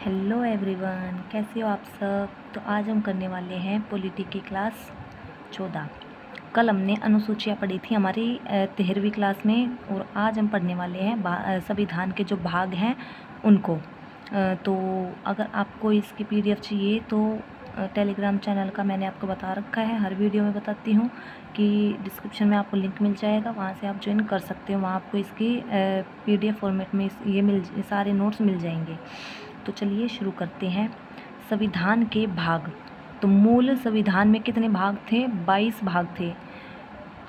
Hello everyone, कैसे हो आप सब। तो आज हम करने वाले हैं पॉलिटी की क्लास 14। कल हमने अनुसूचियाँ पढ़ी थी हमारी 13वीं क्लास में, और आज हम पढ़ने वाले हैं संविधान के जो भाग हैं उनको। तो अगर आपको इसकी पीडीएफ चाहिए तो टेलीग्राम चैनल का मैंने आपको बता रखा है, हर वीडियो में बताती हूँ कि डिस्क्रिप्शन में आपको लिंक मिल जाएगा, वहाँ से आप ज्वाइन कर सकते हो। वहाँ आपको इसकी पीडीएफ फॉर्मेट में ये सारे नोट्स मिल जाएंगे। तो चलिए शुरू करते हैं। संविधान के भाग। तो मूल संविधान में कितने भाग थे? 22 भाग थे,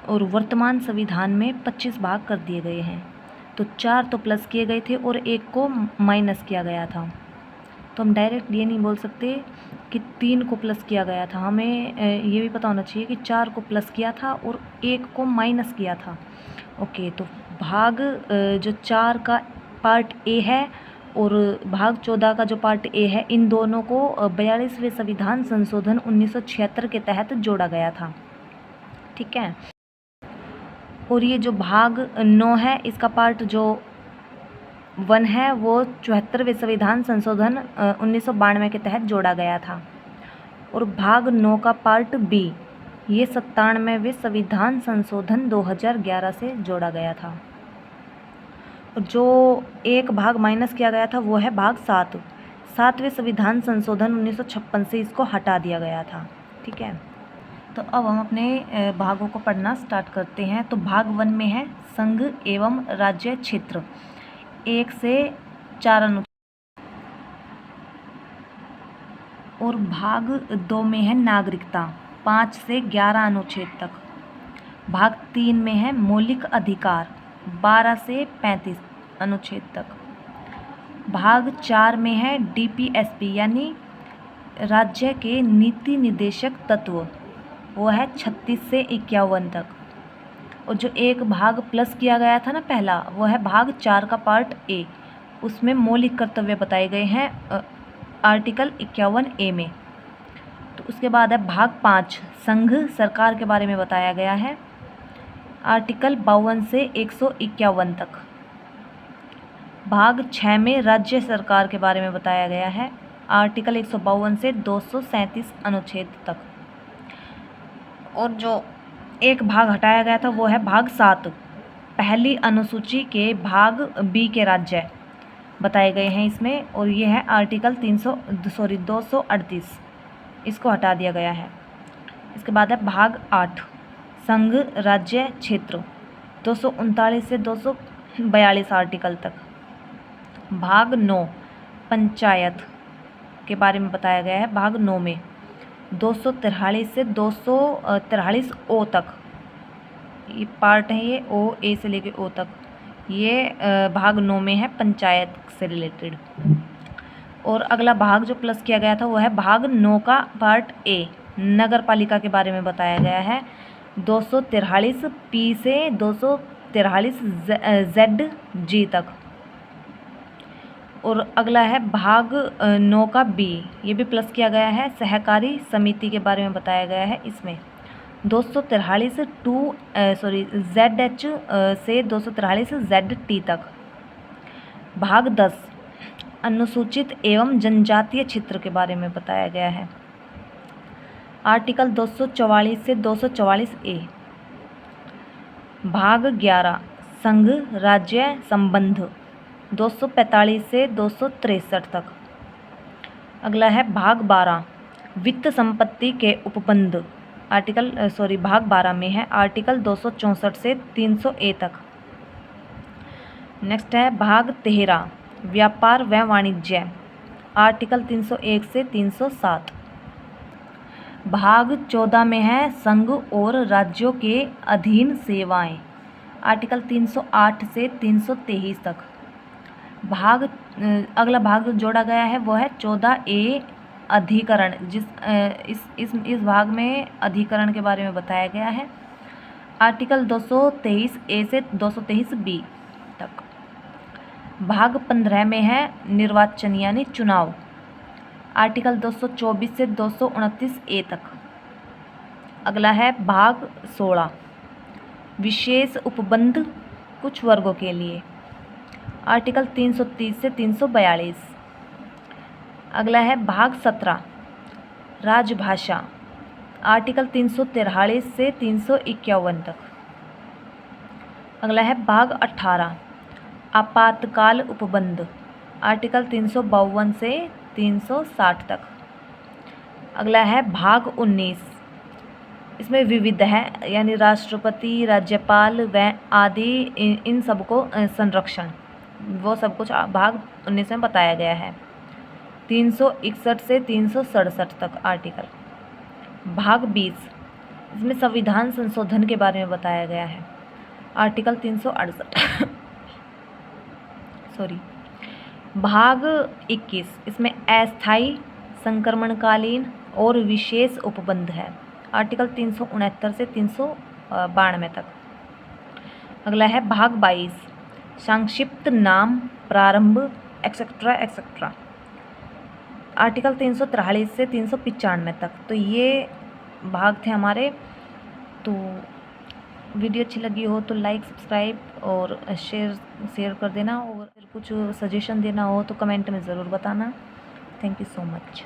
और वर्तमान संविधान में 25 भाग कर दिए गए हैं। तो 4 तो प्लस किए गए थे और 1 को माइनस किया गया था। तो हम डायरेक्ट ये नहीं बोल सकते कि 3 को प्लस किया गया था, हमें ये भी पता होना चाहिए कि 4 को प्लस किया था और 1 को माइनस किया था। ओके, तो भाग जो 4 का पार्ट ए है और भाग 14 का जो पार्ट ए है, इन दोनों को 42वें संविधान संशोधन 1976 के तहत जोड़ा गया था। ठीक है। और ये जो भाग 9 है, इसका पार्ट जो 1 है वो 74वें संविधान संशोधन 1992 के तहत जोड़ा गया था। और भाग 9 का पार्ट बी, ये 97वें संविधान संशोधन 2011 से जोड़ा गया था। जो एक भाग माइनस किया गया था वो है भाग 7वें संविधान संशोधन 1956 से इसको हटा दिया गया था। ठीक है। तो अब हम अपने भागों को पढ़ना स्टार्ट करते हैं। तो भाग 1 में है संघ एवं राज्य क्षेत्र, 1 से 4 अनुच्छेद। और भाग 2 में है नागरिकता, 5 से 11 अनुच्छेद तक। भाग 3 में है मौलिक अधिकार, 12 से 35 अनुच्छेद तक। भाग 4 में है डीपीएसपी यानी राज्य के नीति निर्देशक तत्व, वो है 36 से 51 तक। और जो एक भाग प्लस किया गया था ना पहला, वो है भाग 4 का पार्ट ए, उसमें मौलिक कर्तव्य बताए गए हैं आर्टिकल 51A में। तो उसके बाद है भाग 5, संघ सरकार के बारे में बताया गया है, आर्टिकल 52 से 151 तक। भाग 6 में राज्य सरकार के बारे में बताया गया है, आर्टिकल 152 से 237 अनुच्छेद तक। और जो एक भाग हटाया गया था वो है भाग 7, पहली अनुसूची के भाग बी के राज्य बताए गए हैं इसमें, और ये है आर्टिकल 238, इसको हटा दिया गया है। इसके बाद है भाग 8, संघ राज्य क्षेत्र, 239 से 242 आर्टिकल तक। भाग 9, पंचायत के बारे में बताया गया है, भाग 9 में 243 से 243 ओ तक ये पार्ट है, ये ओ ए से लेके ओ तक, ये भाग 9 में है पंचायत से रिलेटेड। और अगला भाग जो प्लस किया गया था वो है भाग 9 का पार्ट ए, नगर पालिका के बारे में बताया गया है, 243 पी से 243 जेड जी तक। और अगला है भाग 9 का बी, ये भी प्लस किया गया है, सहकारी समिति के बारे में बताया गया है इसमें, 243 जेड एच से 243 जेड टी तक। भाग 10, अनुसूचित एवं जनजातीय क्षेत्र के बारे में बताया गया है, आर्टिकल 244 से 244 ए। भाग 11, संघ राज्य संबंध, 245 से 263 तक। अगला है भाग 12, वित्त संपत्ति के उपबंध, भाग 12 में है आर्टिकल 264 से 300 ए तक। नेक्स्ट है भाग 13, व्यापार व वाणिज्य, आर्टिकल 301 से 307। भाग 14 में है संघ और राज्यों के अधीन सेवाएं, आर्टिकल 308 से 323 तक। अगला भाग जो जोड़ा गया है वो है 14A, अधिकरण, इस भाग में अधिकरण के बारे में बताया गया है, आर्टिकल 223A से 223B तक। भाग 15 में है निर्वाचन यानी चुनाव, आर्टिकल 224 से 229A तक। अगला है भाग 16, विशेष उपबंध कुछ वर्गों के लिए, आर्टिकल 330 से 342। अगला है भाग 17 राजभाषा, आर्टिकल 343 से 351 तक। अगला है भाग 18 आपातकाल उपबंध, आर्टिकल 352 से 360 तक। अगला है भाग 19, इसमें विविध है, यानी राष्ट्रपति, राज्यपाल व आदि इन सबको संरक्षण, वो सब कुछ भाग 19 में बताया गया है। 361 से 367 तक आर्टिकल। भाग 20, इसमें संविधान संशोधन के बारे में बताया गया है, आर्टिकल 368 सॉरी। भाग 21, इसमें अस्थायी, संक्रमणकालीन और विशेष उपबंध है, आर्टिकल 369 से 392 तक। अगला है भाग 22 संक्षिप्त नाम, प्रारंभ एक्सेट्रा एक्सेट्रा, आर्टिकल 343 से 395 तक। तो ये भाग थे हमारे। तो वीडियो अच्छी लगी हो तो लाइक, सब्सक्राइब और शेयर कर देना, और कुछ सजेशन देना हो तो कमेंट में ज़रूर बताना। Thank you so much.